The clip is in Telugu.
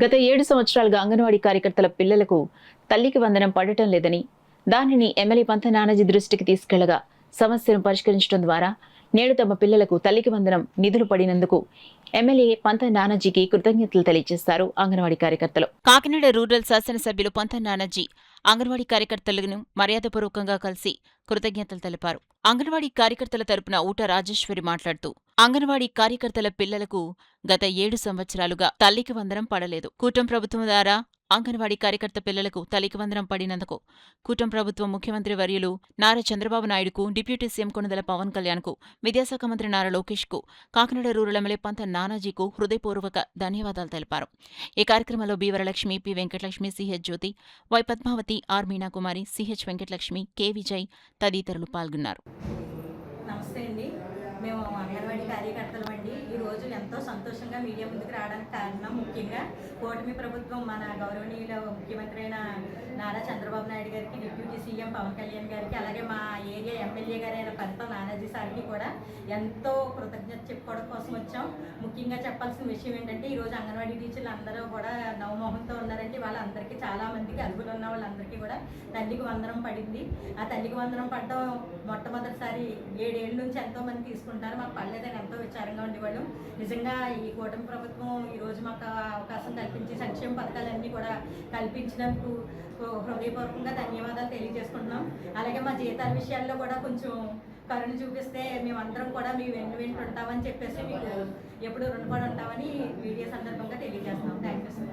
గత 7 సంవత్సరాలుగా అంగన్వాడీ కార్యకర్తల పిల్లలకు తల్లికి వందనం పడటం లేదని, దానిని ఎమ్మెల్యే పంత నానాజీ దృష్టికి తీసుకెళ్లగా సమస్యను పరిష్కరించడం ద్వారా నేడు తమ పిల్లలకు తల్లికి వందనం నిధులు పడినందుకు ఎమ్మెల్యే పంత నానాజీకి కృతజ్ఞతలు తెలియజేశారు అంగన్వాడీ కార్యకర్తలు. కాకినాడ రూరల్ శాసనసభ్యులు పంత నానాజీ అంగన్వాడీ కార్యకర్తలను మర్యాదపూర్వకంగా కలిసి కృతజ్ఞతలు తెలిపారు. అంగన్వాడీ కార్యకర్తల తరపున ఊట రాజేశ్వరి మాట్లాడుతూ, అంగన్వాడీ కార్యకర్తల పిల్లలకు గత 7 సంవత్సరాలుగా తల్లికి వందనం పడలేదు. కూటమి ప్రభుత్వం ద్వారా అంగన్వాడీ కార్యకర్త పిల్లలకు తల్లికి వందనం పడినందుకు కూటమి ప్రభుత్వం ముఖ్యమంత్రి వర్యులు నారా చంద్రబాబు నాయుడుకు, డిప్యూటీ సీఎం కొణిదెల పవన్ కళ్యాణ్కు, విద్యాశాఖ మంత్రి నారా లోకేష్కు, కాకినాడ రూరల్ ఎమ్మెల్యే పంత నానాజీకు హృదయపూర్వక ధన్యవాదాలు తెలిపారు. ఈ కార్యక్రమంలో B Varalakshmi, P Venkatalakshmi, CH Jyothi, Y Padmavathi, R Meenakumari, CH Venkatalakshmi, K Vijay తదితరులు పాల్గొన్నారు. నమస్తే అండి. మేము అంగన్వాడీ కార్యకర్తలు అండి. ఈరోజు ఎంతో సంతోషంగా మీడియా ముందుకు రావడానికి కారణం ముఖ్యంగా కూటమి ప్రభుత్వం మన గౌరవనీయుల ముఖ్యమంత్రి అయిన నారా చంద్రబాబు నాయుడు గారికి, డిప్యూటీ సీఎం పవన్ కళ్యాణ్ గారికి, అలాగే మా ఏరియా ఎమ్మెల్యే గారైన పంత నానాజీ సార్కి కూడా ఎంతో కృతజ్ఞత చెప్పుకోవడం కోసం వచ్చాం. ముఖ్యంగా చెప్పాల్సిన విషయం ఏంటంటే ఈరోజు అంగన్వాడీ టీచర్లు అందరూ కూడా నవమోహంతో ఉన్నారంటే వాళ్ళందరికీ చాలామందికి అర్హులు ఉన్న వాళ్ళందరికీ కూడా తల్లికి వందనం పడింది. ఆ తల్లికి వందనం పడడం మొట్టమొదటిసారి 7 ఏళ్ళ నుంచి ఎంతోమంది తీసుకుంటారు. మాకు పడలేదని ఎంతో విచారంగా ఉండేవాళ్ళం. నిజంగా ఈ కూటమి ప్రభుత్వం ఈరోజు మాకు అవకాశం కల్పించి సంక్షేమ పథకాలన్నీ కూడా కల్పించినందుకు హృదయపూర్వకంగా ధన్యవాదాలు తెలియజేసుకుంటున్నాం. అలాగే మా జీతాల విషయాల్లో కూడా కొంచెం కరుణ చూపిస్తే మేమందరం కూడా మీ వెంట ఉంటామని చెప్పేసి మీకు ఎప్పుడు రుణపడి ఉంటామని వీడియో సందర్భంగా తెలియజేస్తున్నాం. Thank you sir.